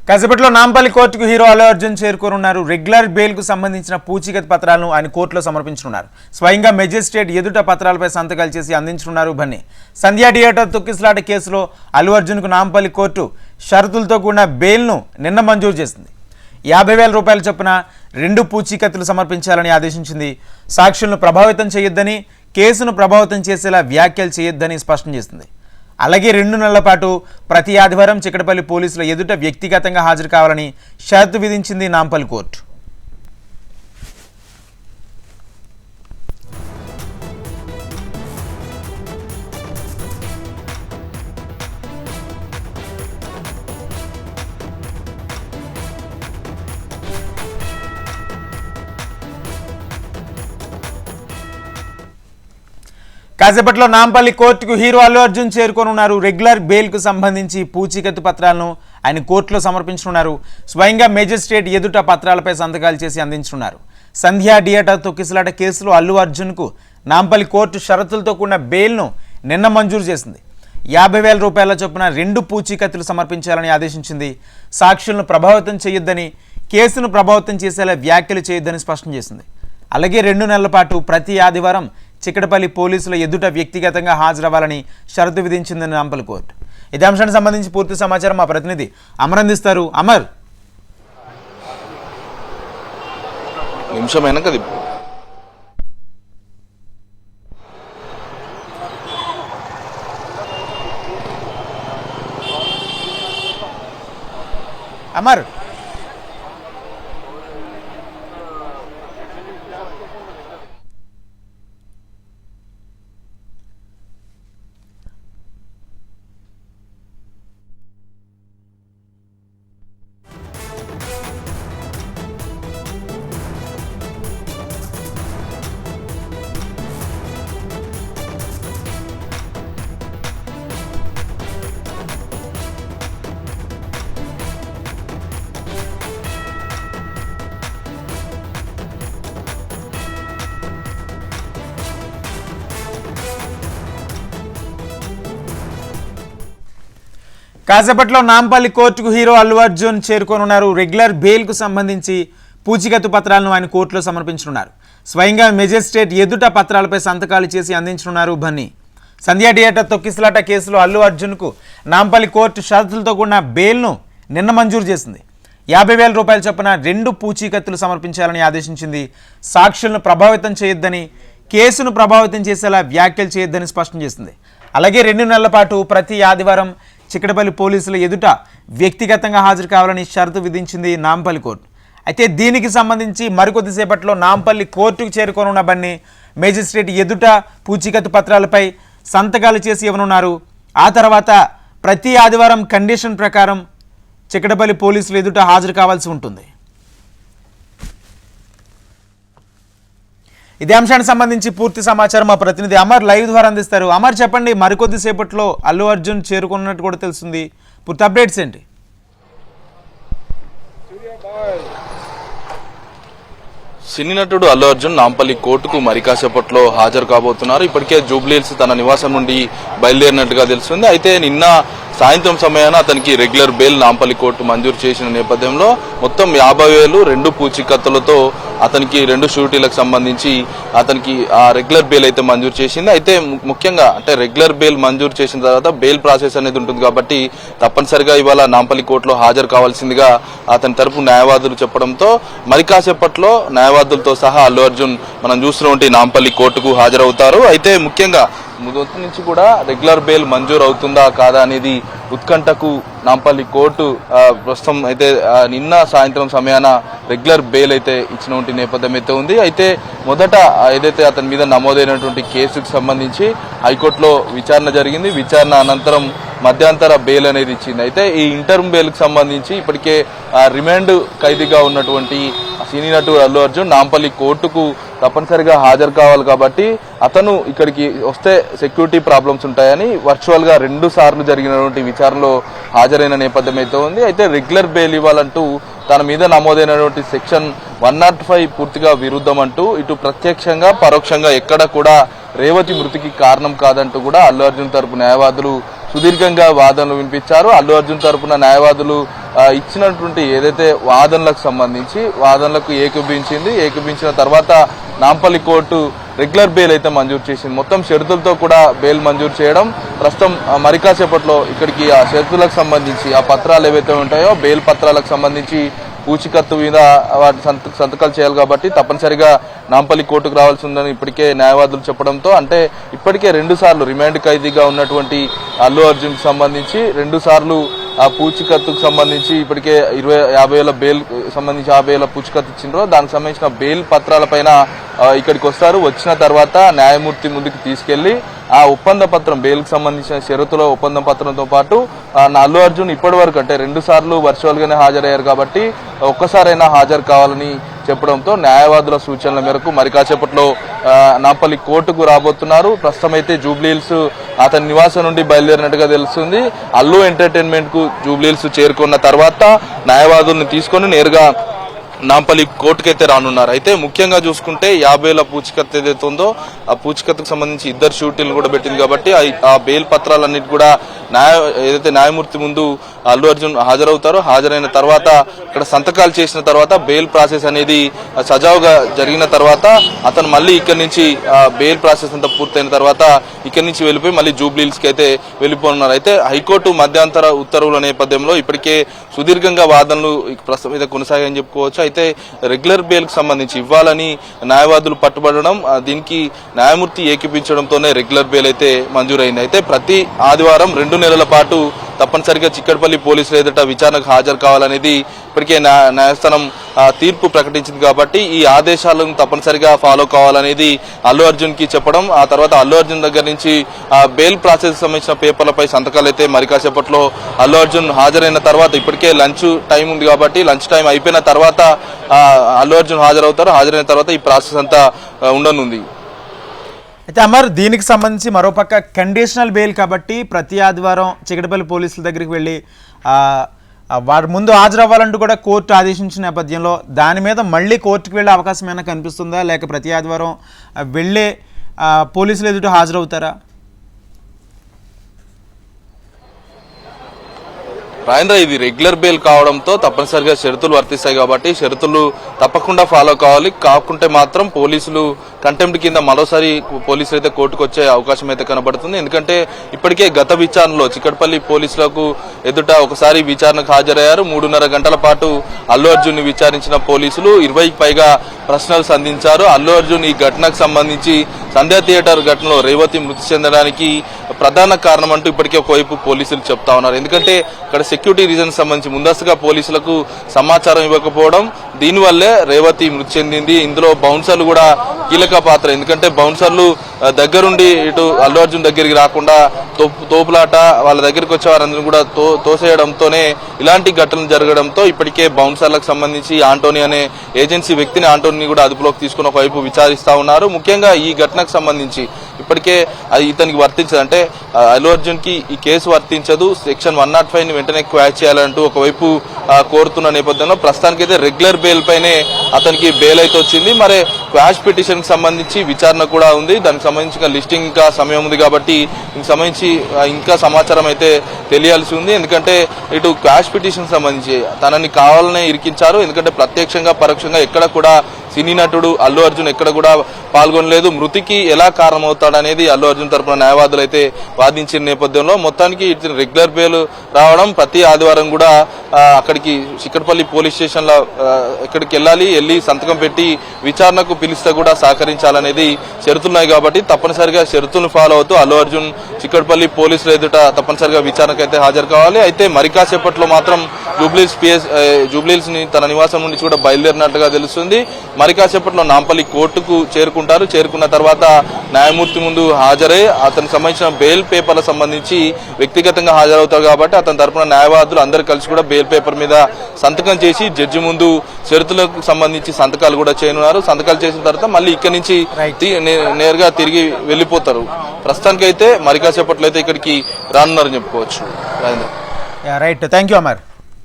కాసేపట్లో నాంపల్లి కోర్టుకు hero Allu Arjun చేరుకోనున్నారు. Regular బెయిల్కు సంబంధించిన పూచీకత్తు పత్రాలను ఆయన కోర్టులో సమర్పించనున్నారు. స్వయంగా మెజిస్ట్రేట్ ఎదుట పత్రాలపై సంతకాలు చేసి అందించనున్నారు. బన్నీ సంధ్యా థియేటర్ తొక్కిసలాట కేసులో అల్లు అర్జున్కు నాంపల్లి కోర్టు షరతులతో కూడిన బెయిల్ను నిన్న మంజూరు చేసింది. 50,000 రూపాయల చొప్పున 2 పూచీకత్తులు సమర్పించాలని ఆదేశించింది. సాక్షులను ప్రభావితం చేయొద్దని, కేసును ప్రభావితం చేసేలా వ్యాఖ్యలు చేయొద్దని స్పష్టం చేసింది. అలాగే 2 నెలల పాటు ప్రతి ఆదివారం చిక్కడపల్లి పోలీసుల ఎదుట వ్యక్తిగతంగా హాజరు కావాలని షరతు విధించింది నాంపల్లి కోర్టు. కాసేపట్లో నాంపల్లి కోర్టుకు హీరో అల్లు అర్జున్ చేరుకోనున్నారు. రెగ్యులర్ బెయిల్కు సంబంధించి పూచీకత్తు పత్రాలను ఆయన కోర్టులో సమర్పించనున్నారు. స్వయంగా మేజిస్ట్రేట్ ఎదుట పత్రాలపై సంతకాలు చేసి అందించనున్నారు. సంధ్యా థియేటర్ తొక్కిసలాట కేసులో అల్లు అర్జున్కు నాంపల్లి కోర్టు షరతులతో కూడిన బెయిల్ను నిన్న మంజూరు చేసింది. 50,000 రూపాయల చొప్పున 2 పూచీకత్తులు సమర్పించాలని ఆదేశించింది. సాక్షులను ప్రభావితం చేయొద్దని, కేసును ప్రభావితం చేసేలా వ్యాఖ్యలు చేయొద్దని స్పష్టం చేసింది. అలాగే 2 నెలల పాటు ప్రతి ఆదివారం చిక్కడపల్లి పోలీసుల ఎదుట వ్యక్తిగతంగా హాజరవ్వాలని షరతు విధించింది నాంపల్లి కోర్టు. ఇదే అంశానికి సంబంధించి పూర్తి సమాచారం మా ప్రతినిధి అమర్ అందిస్తారు. అమర్, నిమిషమైనా కదా అమర్ కాసేపట్లో నాంపల్లి కోర్టుకు హీరో అల్లు అర్జున్ చేరుకోనున్నారు. రెగ్యులర్ బెయిల్కు సంబంధించి పూచీకత్తు పత్రాలను ఆయన కోర్టులో సమర్పించనున్నారు. స్వయంగా మెజిస్ట్రేట్ ఎదుట పత్రాలపై సంతకాలు చేసి అందించనున్నారు. బన్నీ సంధ్యా థియేటర్ తొక్కిసలాట కేసులో అల్లు అర్జున్కు నాంపల్లి కోర్టు షరతులతో కూడిన బెయిల్ను నిన్న మంజూరు చేసింది. 50,000 రూపాయల చొప్పున 2 పూచీకత్తులు సమర్పించాలని ఆదేశించింది. సాక్షులను ప్రభావితం చేయొద్దని, కేసును ప్రభావితం చేసేలా వ్యాఖ్యలు చేయొద్దని స్పష్టం చేసింది. అలాగే 2 నెలల పాటు ప్రతి ఆదివారం చిక్కడపల్లి పోలీసుల ఎదుట వ్యక్తిగతంగా హాజరు కావాలని షరతు విధించింది నాంపల్లి కోర్టు. అయితే దీనికి సంబంధించి మరికొద్దిసేపట్లో నాంపల్లి కోర్టుకు చేరుకోనున్న బన్నీ మేజిస్ట్రేట్ ఎదుట పూచీకత్తు పత్రాలపై సంతకాలు చేసి ఇవ్వనున్నారు. ఆ తర్వాత ప్రతి ఆదివారం కండిషన్ ప్రకారం చిక్కడపల్లి పోలీసుల ఎదుట హాజరు కావాల్సి ఉంటుంది. ఇదే అంశానికి సంబంధించి పూర్తి సమాచారం మా ప్రతినిధి అమర్ లైవ్ ద్వారా అందిస్తారు. అమర్, చెప్పండి, మరికొద్దిసేపట్లో అల్లు అర్జున్ చేరుకున్నట్టు కూడా తెలుస్తుంది. పూర్తి అప్డేట్స్ ఏంటి? సినీ నటుడు అల్లు అర్జున్ నాంపల్లి కోర్టుకు మరి కాసేపట్లో హాజరు కాబోతున్నారు. ఇప్పటికే జూబ్లీహిల్స్ తన నివాసం నుండి బయలుదేరినట్టుగా తెలుస్తుంది. అయితే నిన్న సాయంత్రం సమయాన అతనికి రెగ్యులర్ బెయిల్ నాంపల్లి కోర్టు మంజూరు చేసిన నేపథ్యంలో మొత్తం 50,000 2 పూచీకత్తులతో అతనికి 2 షూరిటీలకు సంబంధించి అతనికి ఆ రెగ్యులర్ బెయిల్ అయితే మంజూరు చేసింది. అయితే ముఖ్యంగా అంటే రెగ్యులర్ బెయిల్ మంజూరు చేసిన తర్వాత బెయిల్ ప్రాసెస్ అనేది ఉంటుంది కాబట్టి తప్పనిసరిగా ఇవాళ నాంపల్లి కోర్టులో హాజరు కావాల్సిందిగా అతని తరపు న్యాయవాదులు చెప్పడంతో మరి కాసేపట్లో న్యాయవాదులతో సహా అల్లు అర్జున్ మనం చూస్తున్నటువంటి నాంపల్లి కోర్టుకు హాజరవుతారు. అయితే ముఖ్యంగా మొదటి నుంచి కూడా రెగ్యులర్ బెయిల్ మంజూరు అవుతుందా కాదా అనేది ఉత్కంఠకు నాంపల్లి కోర్టు ప్రస్తుతం అయితే నిన్న సాయంత్రం సమయాన రెగ్యులర్ బెయిల్ అయితే ఇచ్చినటువంటి నేపథ్యం అయితే ఉంది. అయితే మొదట ఏదైతే అతని మీద నమోదైనటువంటి కేసుకు సంబంధించి హైకోర్టులో విచారణ జరిగింది. విచారణ అనంతరం మధ్యంతర బెయిల్ అనేది ఇచ్చింది. అయితే ఈ ఇంటర్మ్ బెయిల్కి సంబంధించి ఇప్పటికే రిమాండ్ ఖైదీగా ఉన్నటువంటి సినీ నటుడు అల్లు అర్జున్ నాంపల్లి కోర్టుకు తప్పనిసరిగా హాజరు కావాలి కాబట్టి అతను ఇక్కడికి వస్తే సెక్యూరిటీ ప్రాబ్లమ్స్ ఉంటాయని వర్చువల్ గా 2 సార్లు జరిగినటువంటి విచారణలో హాజరైన నేపథ్యం అయితే ఉంది. అయితే రెగ్యులర్ బెయిల్ ఇవ్వాలంటూ తన మీద నమోదైనటువంటి సెక్షన్ 105 పూర్తిగా విరుద్ధం అంటూ ఇటు ప్రత్యక్షంగా పరోక్షంగా ఎక్కడ కూడా రేవతి మృతికి కారణం కాదంటూ కూడా అల్లు అర్జున్ తరపు న్యాయవాదులు సుదీర్ఘంగా వాదనలు వినిపించారు. అల్లు అర్జున్ తరపున న్యాయవాదులు ఇచ్చినటువంటి ఏదైతే వాదనలకు సంబంధించి వాదనలకు ఏకీభించిన తర్వాత నాంపల్లి కోర్టు రెగ్యులర్ బెయిల్ అయితే మంజూరు చేసింది. మొత్తం షరతులతో కూడా బెయిల్ మంజూరు చేయడం ప్రస్తుతం మరి కాసేపట్లో ఇక్కడికి ఆ షరతులకు సంబంధించి ఆ పత్రాలు ఏవైతే ఉంటాయో బెయిల్ పత్రాలకు సంబంధించి పూచికత్తు మీద వాటి సంతకాలు చేయాలి కాబట్టి తప్పనిసరిగా నాంపల్లి కోర్టుకు రావాల్సి ఉందని ఇప్పటికే న్యాయవాదులు చెప్పడంతో, అంటే ఇప్పటికే 2 సార్లు రిమాండ్ ఖైదీగా ఉన్నటువంటి అల్లు అర్జున్ సంబంధించి 2 సార్లు ఆ పూచికత్తుకు సంబంధించి ఇప్పటికే 50,000 బెయిల్ సంబంధించి 50,000 పూచికత్తు ఇచ్చిండ్రో దానికి సంబంధించిన బెయిల్ పత్రాలపైన ఇక్కడికి వస్తారు. వచ్చిన తర్వాత న్యాయమూర్తి ముందుకు తీసుకెళ్లి ఆ ఒప్పంద పత్రం బెయిల్కి సంబంధించిన షరతుల ఒప్పంద పత్రంతో పాటు అల్లు అర్జున్ ఇప్పటి వరకు అంటే 2 సార్లు వర్చువల్ గానే హాజరయ్యారు కాబట్టి ఒక్కసారైనా హాజరు కావాలని చెప్పడంతో న్యాయవాదుల సూచనల మేరకు మరి కాసేపట్లో నాంపల్లి కోర్టుకు రాబోతున్నారు. ప్రస్తుతం అయితే జూబ్లీహిల్స్ అతని నివాసం నుండి బయలుదేరినట్టుగా తెలుస్తుంది. అల్లు ఎంటర్టైన్మెంట్ కు జూబ్లీహిల్స్ చేరుకున్న తర్వాత న్యాయవాదుల్ని తీసుకొని నేరుగా నాంపల్లి కోర్టుకైతే రానున్నారు. అయితే ముఖ్యంగా చూసుకుంటే 50,000 పూచికత్తు ఏదైతే ఉందో ఆ పూచికత్తుకు సంబంధించి 2 షూటీలు కూడా పెట్టింది కాబట్టి ఆ బెయిల్ పత్రాలన్నిటి కూడా ఏదైతే న్యాయమూర్తి ముందు అల్లు అర్జున్ హాజరవుతారో హాజరైన తర్వాత ఇక్కడ సంతకాలు చేసిన తర్వాత బెయిల్ ప్రాసెస్ అనేది సజావుగా జరిగిన తర్వాత అతను మళ్ళీ ఇక్కడి నుంచి బెయిల్ ప్రాసెస్ అంతా పూర్తయిన తర్వాత ఇక్కడి నుంచి వెళ్ళిపోయి మళ్ళీ జూబ్లీహిల్స్ కి అయితే వెళ్ళిపోతున్నారు. అయితే హైకోర్టు మధ్యంతర ఉత్తర్వుల నేపథ్యంలో ఇప్పటికే సుదీర్ఘంగా వాదనలు ప్రస్తుతం మీద కొనసాగాయని చెప్పుకోవచ్చు. అయితే రెగ్యులర్ బెయిల్ కు సంబంధించి ఇవ్వాలని న్యాయవాదులు పట్టుబడడం, దీనికి న్యాయమూర్తి ఏకీపించడంతోనే రెగ్యులర్ బెయిల్ అయితే మంజూరైంది. అయితే ప్రతి ఆదివారం 2 నెలల పాటు తప్పనిసరిగా చిక్కడపల్లి పోలీసులు ఎదుట విచారణకు హాజరు కావాలనేది ఇప్పటికే న్యాయస్థానం తీర్పు ప్రకటించింది కాబట్టి ఈ ఆదేశాలను తప్పనిసరిగా ఫాలో కావాలనేది అల్లు అర్జున్ కి చెప్పడం, ఆ తర్వాత అల్లు అర్జున్ దగ్గర నుంచి బెయిల్ ప్రాసెస్ సంబంధించిన పేపర్లపై సంతకాలు అయితే మరి కాసేపట్లో అల్లు అర్జున్ హాజరైన తర్వాత ఇప్పటికే లంచ్ టైం ఉంది కాబట్టి లంచ్ టైం అయిపోయిన తర్వాత అల్లు అర్జున్ హాజరవుతారు. హాజరైన తర్వాత ఈ ప్రాసెస్ అంతా ఉండనుంది. అయితే అమర్, దీనికి సంబంధించి మరోపక్క కండిషనల్ బెయిల్ కాబట్టి ప్రతి ఆదివారం చికటపల్లి పోలీసుల దగ్గరికి వెళ్ళి వారి ముందు హాజరవ్వాలంటూ కూడా కోర్టు ఆదేశించిన నేపథ్యంలో దాని మీద మళ్ళీ కోర్టుకు వెళ్ళే అవకాశం ఏమైనా కనిపిస్తుందా, లేక ప్రతి ఆదివారం వెళ్ళే పోలీసులు ఎదుట హాజరవుతారా? రాజేంద్ర, ఇది రెగ్యులర్ బెయిల్ కావడంతో తప్పనిసరిగా షరతులు వర్తిస్తాయి కాబట్టి షరతులు తప్పకుండా ఫాలో కావాలి. కాకుంటే మాత్రం పోలీసులు కంటెంప్ట్ కింద మరోసారి పోలీసులు అయితే కోర్టుకు వచ్చే అవకాశం అయితే కనబడుతుంది. ఎందుకంటే ఇప్పటికే గత విచారణలో చిక్కడపల్లి పోలీసులకు ఎదుట ఒకసారి విచారణకు హాజరయ్యారు. 3.5 గంటల పాటు అల్లు అర్జున్ ని విచారించిన పోలీసులు 20కి పైగా ప్రశ్నలు సంధించారు. అల్లు అర్జున్ ఈ ఘటనకు సంబంధించి సంధ్యా థియేటర్ ఘటనలో రేవతి మృతి చెందడానికి ప్రధాన కారణం అంటూ ఇప్పటికే ఒకవైపు పోలీసులు చెప్తా ఉన్నారు. ఎందుకంటే ఇక్కడ సెక్యూరిటీ రీజన్ సంబంధించి ముందస్తుగా పోలీసులకు సమాచారం ఇవ్వకపోవడం, దీనివల్లే రేవతి మృతి చెందింది. ఇందులో బౌన్సర్లు కూడా కీలక పాత్ర. ఎందుకంటే బౌన్సర్లు దగ్గరుండి ఇటు అల్లు అర్జున్ దగ్గరికి రాకుండా తోపులాట వాళ్ళ దగ్గరికి వచ్చే వారందరూ కూడా తోసేయడంతోనే ఇలాంటి ఘటనలు జరగడంతో ఇప్పటికే బౌన్సర్లకు సంబంధించి ఆంటోనీ అనే ఏజెన్సీ వ్యక్తిని ఆంటోనీ కూడా అదుపులోకి తీసుకుని ఒకవైపు విచారిస్తా ఉన్నారు. ముఖ్యంగా ఈ ఘటనకు సంబంధించి ఇప్పటికే ఇతనికి వర్తించదు, అంటే అల్లు అర్జున్ కి ఈ కేసు వర్తించదు, సెక్షన్ 105 ని వెంటనే క్వాష్ చేయాలంటూ ఒకవైపు కోరుతున్న నేపథ్యంలో ప్రస్తుతానికైతే రెగ్యులర్ బెయిల్ పైనే అతనికి బెయిల్ అయితే వచ్చింది. మరి క్వాష్ పిటిషన్ కి సంబంధించి విచారణ కూడా ఉంది. దానికి సంబంధించిన లిస్టింగ్ ఇంకా సమయం ఉంది కాబట్టి దీనికి సంబంధించి ఇంకా సమాచారం అయితే తెలియాల్సి ఉంది. ఎందుకంటే ఇటు క్వాష్ పిటిషన్ సంబంధించి తనని కావాలనే ఇరికించారు. ఎందుకంటే ప్రత్యక్షంగా పరోక్షంగా ఎక్కడ కూడా సినీ నటుడు అల్లు అర్జున్ ఎక్కడ కూడా పాల్గొనలేదు. మృతికి ఎలా కారణమవుతాడనేది అల్లు అర్జున్ తరపున న్యాయవాదులు అయితే వాదించిన నేపథ్యంలో మొత్తానికి రెగ్యులర్ బెయిల్ రావడం, ప్రతి ఆదివారం కూడా అక్కడికి చిక్కడపల్లి పోలీస్ స్టేషన్ లో ఎక్కడికి వెళ్ళి సంతకం పెట్టి విచారణకు పిలిస్తే కూడా సహకరించాలనేది షరతులున్నాయి కాబట్టి తప్పనిసరిగా షరతులను ఫాలో అవుతూ అల్లు అర్జున్ చిక్కడపల్లి పోలీసులు ఎదుట తప్పనిసరిగా విచారణకు అయితే హాజరు కావాలి. అయితే మరి కాసేపట్లో మాత్రం జూబ్లీహిల్స్ ని తన నివాసం నుంచి కూడా బయలుదేరినట్టుగా తెలుస్తుంది. మరి కాసేపట్లో నాంపల్లి కోర్టుకు చేరుకున్న తర్వాత న్యాయమూర్తి ముందు హాజరై అతనికి సంబంధించిన బెయిల్ పేపర్ల సంబంధించి వ్యక్తిగతంగా హాజరవుతారు కాబట్టి అతని తరపున న్యాయవాదులు అందరూ కలిసి కూడా బెయిల్ పేపర్ మీద సంతకం చేసి జడ్జి ముందు షరతులకు సంబంధించి సంతకాలు కూడా చేయనున్నారు. సంతకాలు చేసిన తర్వాత మళ్ళీ ఇక్కడి నుంచి నేరుగా తిరిగి వెళ్లిపోతారు. ప్రస్తుతానికైతే మరి కాసేపట్లో అయితే ఇక్కడికి రానున్నారని చెప్పుకోవచ్చు. Right, thank you Amar.